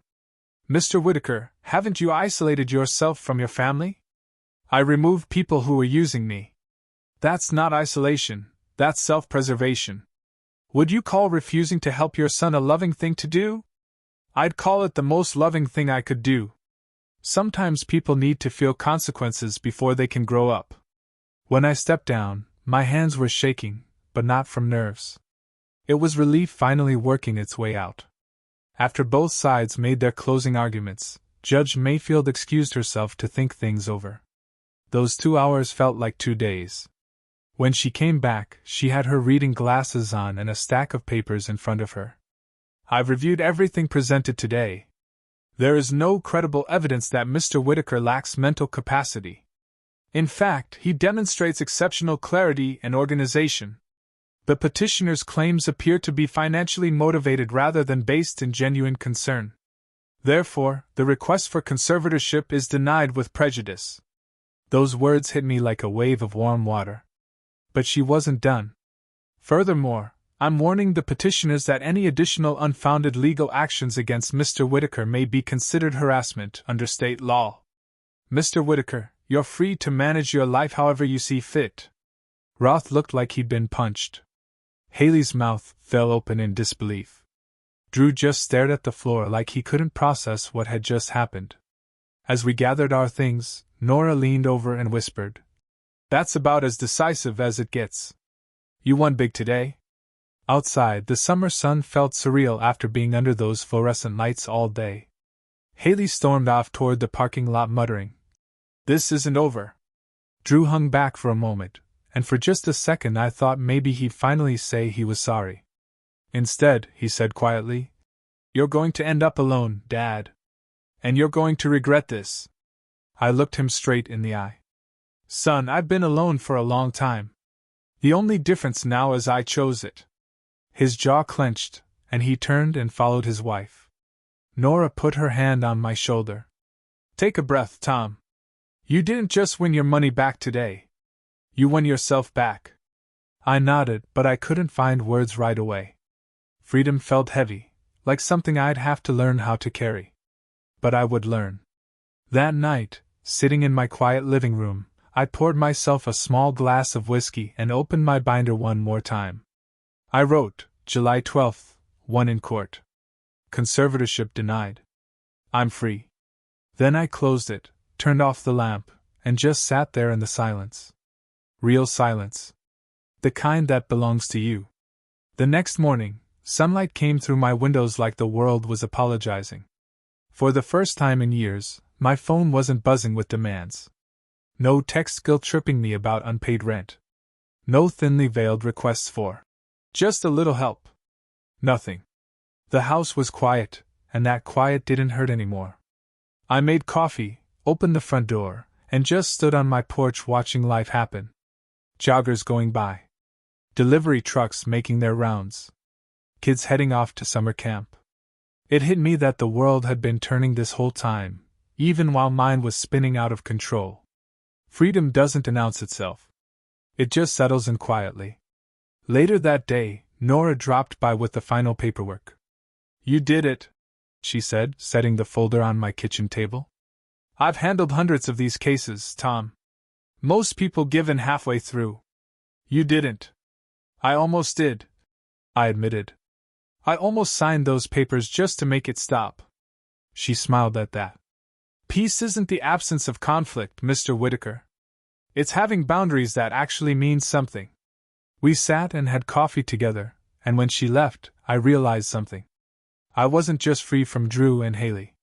Speaker 1: Mr. Whitaker, haven't you isolated yourself from your family? I removed people who were using me. That's not isolation, that's self-preservation. Would you call refusing to help your son a loving thing to do? I'd call it the most loving thing I could do. Sometimes people need to feel consequences before they can grow up. When I stepped down, my hands were shaking, but not from nerves. It was relief finally working its way out. After both sides made their closing arguments, Judge Mayfield excused herself to think things over. Those 2 hours felt like 2 days. When she came back, she had her reading glasses on and a stack of papers in front of her. I've reviewed everything presented today. There is no credible evidence that Mr. Whitaker lacks mental capacity. In fact, he demonstrates exceptional clarity and organization. The petitioner's claims appear to be financially motivated rather than based in genuine concern. Therefore, the request for conservatorship is denied with prejudice. Those words hit me like a wave of warm water. But she wasn't done. Furthermore, I'm warning the petitioners that any additional unfounded legal actions against Mr. Whitaker may be considered harassment under state law. Mr. Whitaker, you're free to manage your life however you see fit. Roth looked like he'd been punched. Haley's mouth fell open in disbelief. Drew just stared at the floor like he couldn't process what had just happened. As we gathered our things, Nora leaned over and whispered, "That's about as decisive as it gets. You won big today." Outside, the summer sun felt surreal after being under those fluorescent lights all day. Haley stormed off toward the parking lot muttering, "This isn't over." Drew hung back for a moment, and for just a second I thought maybe he'd finally say he was sorry. Instead, he said quietly, "You're going to end up alone, Dad. And you're going to regret this." I looked him straight in the eye. "Son, I've been alone for a long time. The only difference now is I chose it." His jaw clenched, and he turned and followed his wife. Nora put her hand on my shoulder. "Take a breath, Tom. You didn't just win your money back today. You won yourself back." I nodded, but I couldn't find words right away. Freedom felt heavy, like something I'd have to learn how to carry. But I would learn. That night, sitting in my quiet living room, I poured myself a small glass of whiskey and opened my binder one more time. I wrote, July 12th, won in court. Conservatorship denied. I'm free. Then I closed it, turned off the lamp, and just sat there in the silence. Real silence. The kind that belongs to you. The next morning, sunlight came through my windows like the world was apologizing. For the first time in years, my phone wasn't buzzing with demands. No text guilt-tripping me about unpaid rent. No thinly veiled requests for just a little help. Nothing. The house was quiet, and that quiet didn't hurt anymore. I made coffee, opened the front door, and just stood on my porch watching life happen. Joggers going by. Delivery trucks making their rounds. Kids heading off to summer camp. It hit me that the world had been turning this whole time, even while mine was spinning out of control. Freedom doesn't announce itself. It just settles in quietly. Later that day, Nora dropped by with the final paperwork. "You did it," she said, setting the folder on my kitchen table. "I've handled hundreds of these cases, Tom. Most people give in halfway through. You didn't." "I almost did," I admitted. "I almost signed those papers just to make it stop." She smiled at that. "Peace isn't the absence of conflict, Mr. Whitaker. It's having boundaries that actually means something." We sat and had coffee together, and when she left, I realized something. I wasn't just free from Drew and Haley.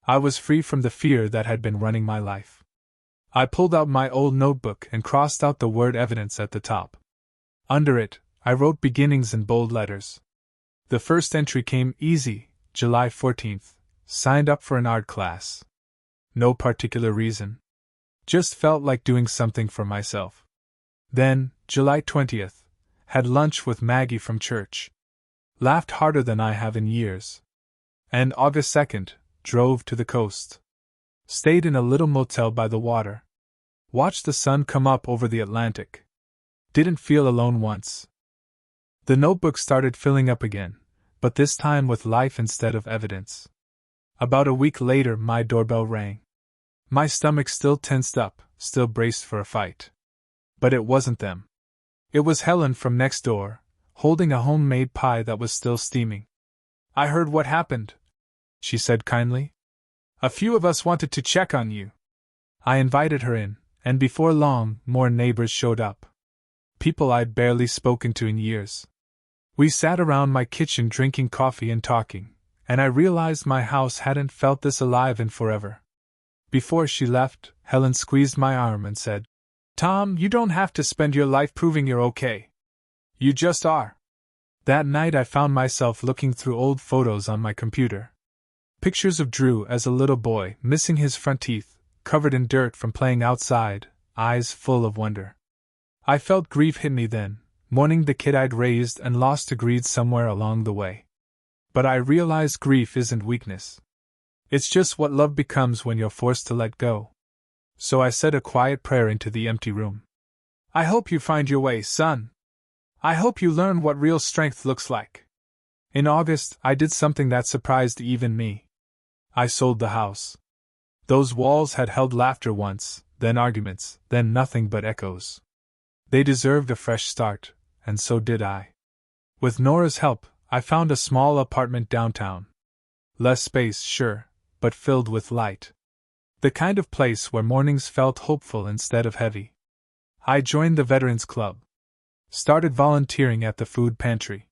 Speaker 1: I was free from the fear that had been running my life. I pulled out my old notebook and crossed out the word evidence at the top. Under it, I wrote beginnings in bold letters. The first entry came easy, July 14th, signed up for an art class. No particular reason. Just felt like doing something for myself. Then, July 20th, had lunch with Maggie from church. Laughed harder than I have in years. And August 2nd, drove to the coast. Stayed in a little motel by the water. Watched the sun come up over the Atlantic. Didn't feel alone once. The notebook started filling up again, but this time with life instead of evidence. About a week later, my doorbell rang. My stomach still tensed up, still braced for a fight. But it wasn't them. It was Helen from next door, holding a homemade pie that was still steaming. "I heard what happened," she said kindly. "A few of us wanted to check on you." I invited her in, and before long, more neighbors showed up. People I'd barely spoken to in years. We sat around my kitchen drinking coffee and talking, and I realized my house hadn't felt this alive in forever. Before she left, Helen squeezed my arm and said, "Tom, you don't have to spend your life proving you're okay. You just are." That night I found myself looking through old photos on my computer. Pictures of Drew as a little boy, missing his front teeth, covered in dirt from playing outside, eyes full of wonder. I felt grief hit me then, mourning the kid I'd raised and lost to greed somewhere along the way. But I realized grief isn't weakness. It's just what love becomes when you're forced to let go. So I said a quiet prayer into the empty room. "I hope you find your way, son. I hope you learn what real strength looks like." In August, I did something that surprised even me. I sold the house. Those walls had held laughter once, then arguments, then nothing but echoes. They deserved a fresh start, and so did I. With Nora's help, I found a small apartment downtown. Less space, sure, but filled with light. The kind of place where mornings felt hopeful instead of heavy. I joined the Veterans Club. Started volunteering at the food pantry.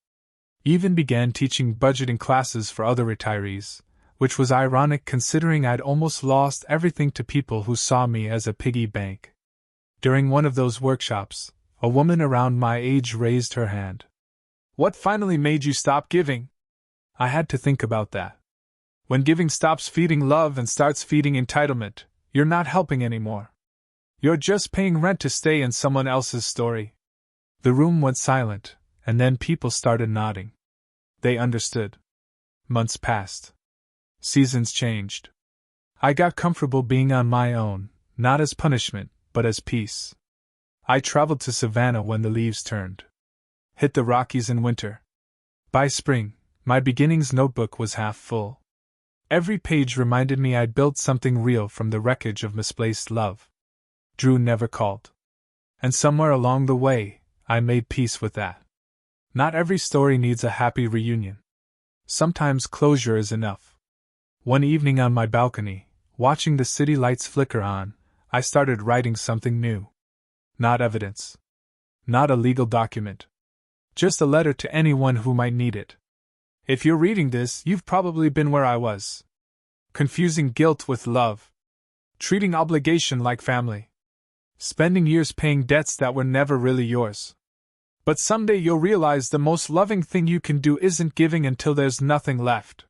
Speaker 1: Even began teaching budgeting classes for other retirees, which was ironic considering I'd almost lost everything to people who saw me as a piggy bank. During one of those workshops, a woman around my age raised her hand. "What finally made you stop giving?" I had to think about that. When giving stops feeding love and starts feeding entitlement, you're not helping anymore. You're just paying rent to stay in someone else's story. The room went silent, and then people started nodding. They understood. Months passed. Seasons changed. I got comfortable being on my own, not as punishment, but as peace. I traveled to Savannah when the leaves turned. Hit the Rockies in winter. By spring, my beginnings notebook was half full. Every page reminded me I'd built something real from the wreckage of misplaced love. Drew never called. And somewhere along the way, I made peace with that. Not every story needs a happy reunion. Sometimes closure is enough. One evening on my balcony, watching the city lights flicker on, I started writing something new. Not evidence. Not a legal document. Just a letter to anyone who might need it. If you're reading this, you've probably been where I was. Confusing guilt with love. Treating obligation like family. Spending years paying debts that were never really yours. But someday you'll realize the most loving thing you can do isn't giving until there's nothing left.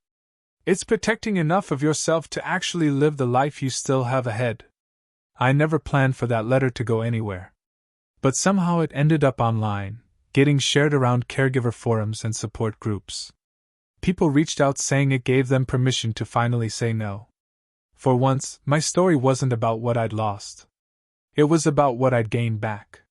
Speaker 1: It's protecting enough of yourself to actually live the life you still have ahead. I never planned for that letter to go anywhere. But somehow it ended up online, getting shared around caregiver forums and support groups. People reached out saying it gave them permission to finally say no. For once, my story wasn't about what I'd lost. It was about what I'd gained back.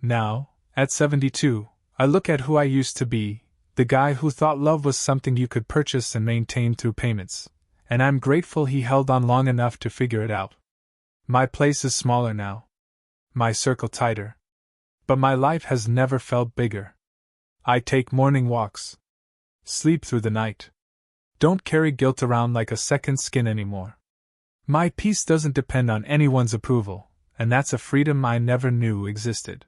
Speaker 1: Now, at 72, I look at who I used to be, the guy who thought love was something you could purchase and maintain through payments, and I'm grateful he held on long enough to figure it out. My place is smaller now. My circle tighter. But my life has never felt bigger. I take morning walks. Sleep through the night. Don't carry guilt around like a second skin anymore. My peace doesn't depend on anyone's approval, and that's a freedom I never knew existed.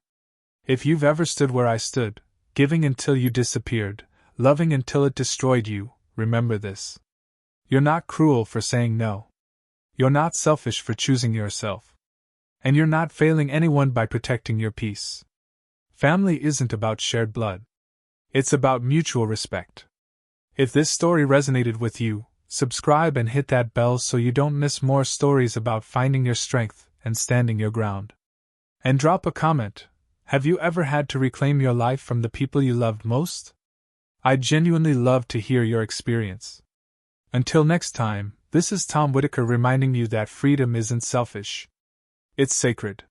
Speaker 1: If you've ever stood where I stood, giving until you disappeared, loving until it destroyed you, remember this. You're not cruel for saying no. You're not selfish for choosing yourself. And you're not failing anyone by protecting your peace. Family isn't about shared blood. It's about mutual respect. If this story resonated with you, subscribe and hit that bell so you don't miss more stories about finding your strength and standing your ground. And drop a comment. Have you ever had to reclaim your life from the people you loved most? I'd genuinely love to hear your experience. Until next time, this is Tom Whitaker reminding you that freedom isn't selfish. It's sacred.